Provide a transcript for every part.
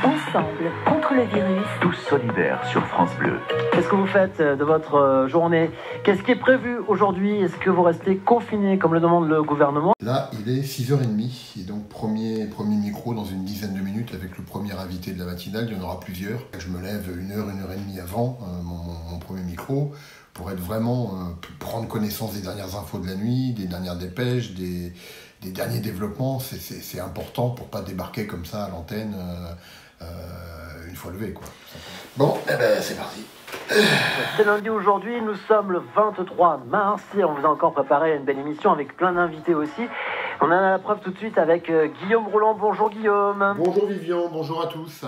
Ensemble contre le virus. Tous solidaires sur France Bleu. Qu'est-ce que vous faites de votre journée? Qu'est-ce qui est prévu aujourd'hui? Est-ce que vous restez confiné comme le demande le gouvernement? Là, il est 6h30 et donc premier micro dans une dizaine de minutes avec le premier invité de la matinale. Il y en aura plusieurs. Je me lève une heure et demie avant mon premier micro pour être vraiment prendre connaissance des dernières infos de la nuit, des dernières dépêches, des derniers développements. C'est important pour pas débarquer comme ça à l'antenne une fois levé, quoi. Bon, eh ben, c'est parti. C'est lundi aujourd'hui, nous sommes le 23 mars et on vous a encore préparé une belle émission avec plein d'invités aussi. On en a la preuve tout de suite avec Guillaume Rouland. Bonjour Guillaume. Bonjour Vivian, bonjour à tous.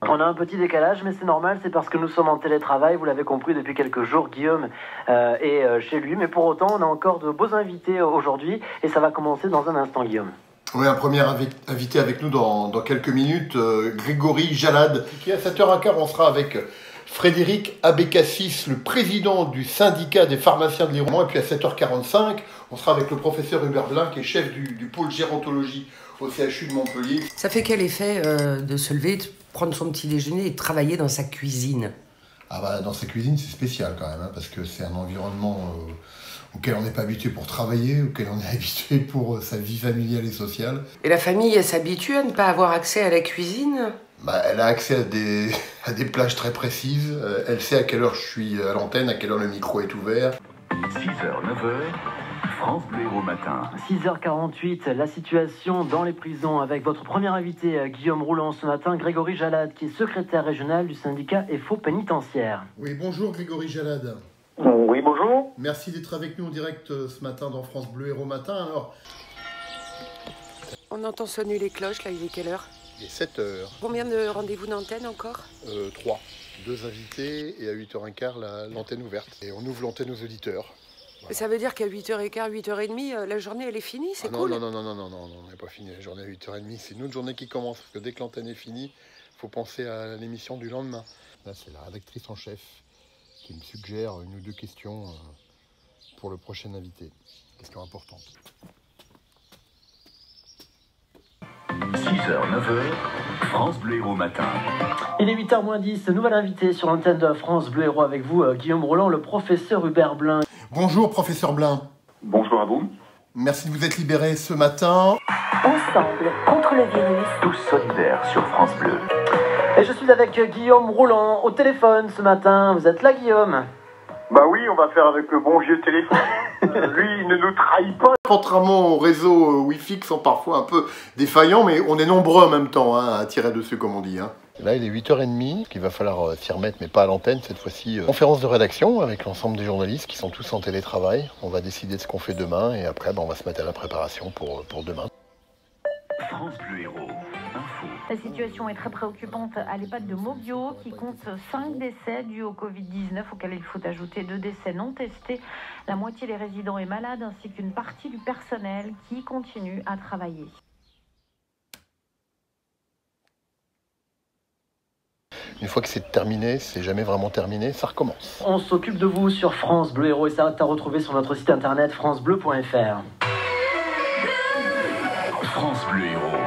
On a un petit décalage, mais c'est normal, c'est parce que nous sommes en télétravail, vous l'avez compris depuis quelques jours, Guillaume est chez lui, mais pour autant on a encore de beaux invités aujourd'hui et ça va commencer dans un instant, Guillaume. Oui, un premier invité avec nous dans quelques minutes, Grégory Jalad, qui à 7h15, on sera avec Frédéric Abécassis, le président du syndicat des pharmaciens de l'Hérault. Et puis à 7h45, on sera avec le professeur Hubert Blin, qui est chef du pôle gérontologie au CHU de Montpellier. Ça fait quel effet de se lever, de prendre son petit déjeuner et de travailler dans sa cuisine? Ah bah, dans sa cuisine, c'est spécial quand même, hein, parce que c'est un environnement auquel on n'est pas habitué pour travailler, auquel on est habitué pour sa vie familiale et sociale. Et la famille, elle s'habitue à ne pas avoir accès à la cuisine? Bah, elle a accès à des plages très précises, elle sait à quelle heure je suis à l'antenne, à quelle heure le micro est ouvert. 6h, 9h, France Bleu au matin. 6h48, la situation dans les prisons avec votre premier invité, Guillaume Rouland, ce matin, Grégory Jalad, qui est secrétaire régional du syndicat FO pénitentiaire. Oui, bonjour Grégory Jalad. Oui, bonjour. Merci d'être avec nous en direct ce matin dans France Bleu Hérault Matin. Alors, On entend sonner les cloches, là, il est quelle heure? il est 7h. Combien de rendez-vous d'antenne encore? 3. 2 invités et à 8h15 l'antenne ouverte. Et on ouvre l'antenne aux auditeurs. Voilà. Ça veut dire qu'à 8h15, 8h30, la journée, elle est finie, c'est cool? Non, on n'est pas fini. La journée à 8h30, c'est une autre journée qui commence. Parce que dès que l'antenne est finie, il faut penser à l'émission du lendemain. Là, c'est la rédactrice en chef qui me suggère une ou deux questions pour le prochain invité. Question importante. 6h, 9h, France Bleu au matin. Il est 8h-10, nouvel invité sur l'antenne de France Bleu Hérault avec vous, Guillaume Rouland, le professeur Hubert Blin. Bonjour professeur Blin. Bonjour à vous. Merci de vous être libéré ce matin. Ensemble contre le virus. Tous solidaires sur France Bleu. Et je suis avec Guillaume Rouland au téléphone ce matin. Vous êtes là, Guillaume? Bah oui, on va faire avec le bon vieux téléphone. Lui, il ne nous trahit pas. Contrairement aux réseaux Wi-Fi qui sont parfois un peu défaillants, mais on est nombreux en même temps à tirer dessus, comme on dit. Là, il est 8h30, il va falloir s'y remettre, mais pas à l'antenne cette fois-ci. Conférence de rédaction avec l'ensemble des journalistes qui sont tous en télétravail. On va décider de ce qu'on fait demain et après, on va se mettre à la préparation pour demain. France Bleu Hérault. Info. La situation est très préoccupante à l'EHPAD de Mauguio qui compte 5 décès dus au Covid-19 auxquels il faut ajouter 2 décès non testés. La moitié des résidents est malade ainsi qu'une partie du personnel qui continue à travailler. Une fois que c'est terminé, c'est jamais vraiment terminé, ça recommence. On s'occupe de vous sur France Bleu Hérault et ça à retrouver sur notre site internet francebleu.fr. France Bleu Hérault.